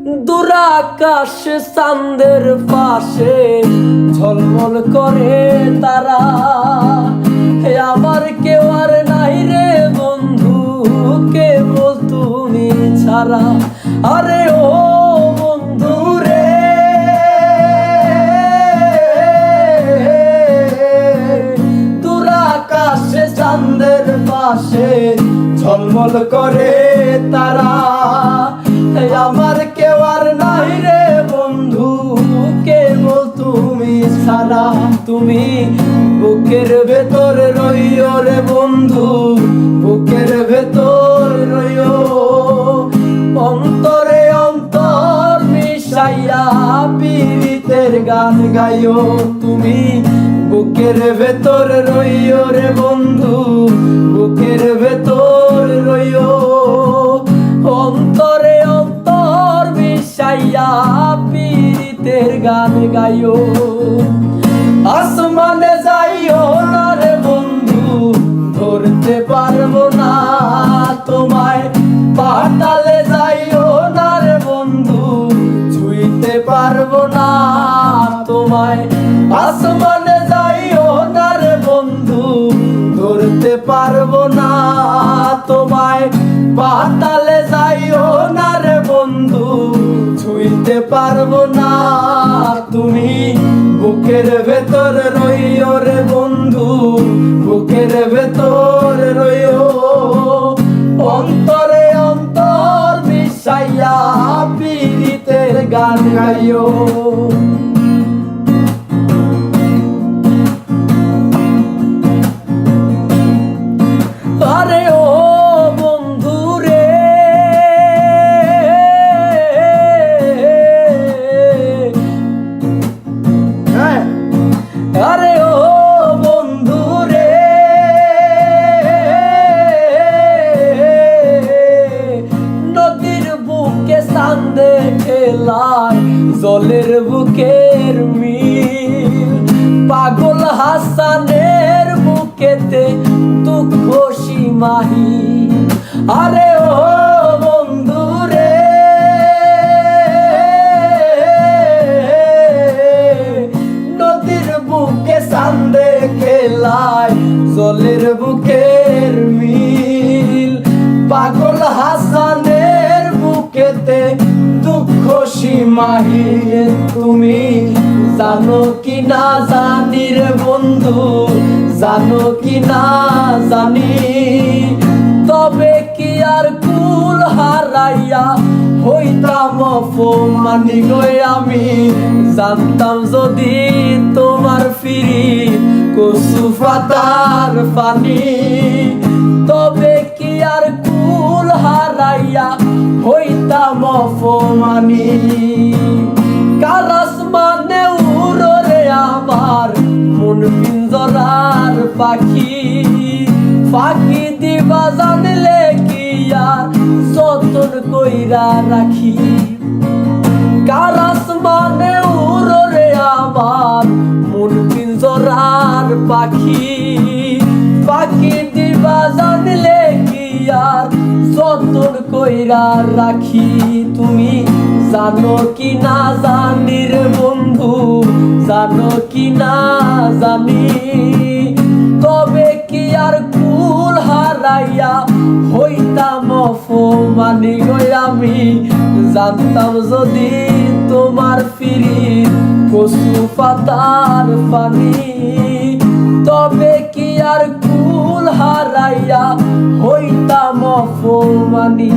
দুরাকাশ চাঁদের পাশে ঝলমল করে তারা। আমার কেউ আর নাই রে বন্ধু, কেবল তুমি ছাড়া। আরে ও বন্ধু রে, দুরাকাশে চাঁদের পাশে ঝলমল করে তারা। আমার কেউ আর নাই রে বন্ধু, কেবল তুমি ছাড়া। তুমি বুকের ভেতর রইও রে বন্ধু, বুকের ভেতর রইও। অন্তরে অন্তর মিশাইয়া পীড়িতের গান গাইও। তুমি বুকের ভেতর রইও রে বন্ধু, বুকের ভেতর রইও। অন্তরে অন্তর মিশাইয়া পীড়িতের গান গাইও। আসমানে যাইও না রে বন্ধু, ধরতে পারবো না তোমায়। পাতালে যাইও না রে বন্ধু, ছুঁইতে পারবো না তোমায়। আসমানে যাইও না রে বন্ধু, ধরতে পারবো না তোমায়। পাতালে যাইও না রে বন্ধু, ছুঁইতে পারবো না। তুমি বুকের ভেতর রইও রে বন্ধু, বুকের ভেতর রইও। অন্তরে অন্তর মিশাইয়া পীড়িতের গান গাইও। আরে ও বন্ধু রে, আরে ও বন্ধু রে, নদীর বুকে চাঁদে খেলায় জলের বুকের মিল। পাগল হাসানের বুকেতে দুঃখ সীমাহীন। আরে ও বন্ধু রে, নদীর বুকে চাঁদে খেলায় জলের বুকের মিল। পাগল হাসানের বুকেতে দুঃখ সীমাহীন। তুমি জানো কি না জানি রে বন্ধু, জানো কি না জানি। তবে কি আর কুল হারাইয়া হইতাম অপমানি গো আমি। জানতাম যদি তোমার ফিরি কচু পাতার পানি। তবে কি আর কুল হারাইয়া হইতাম অপমানি। কাল আসমানে উড়ো রে আমার মন পিঞ্জরার পাখি। পাখি দিবা জানলে কি আর যতন কইরা রাখি। কাল আসমানে উড়ো রে আমার মন পিঞ্জরার পাখি। পাখি দিবা জানলে কি আর যতন কইরা রাখি। তুমি জানো কি না জানি রে বন্ধু, জানো কি না জানি। তবে কি আর কুল হারাইয়া হইতাম অপমানি গো আমি। জানতাম যদি তোমার ফিরি কচু পাতার পানি। তবে কি আর কুল হারাইয়া হইতাম অপমানি।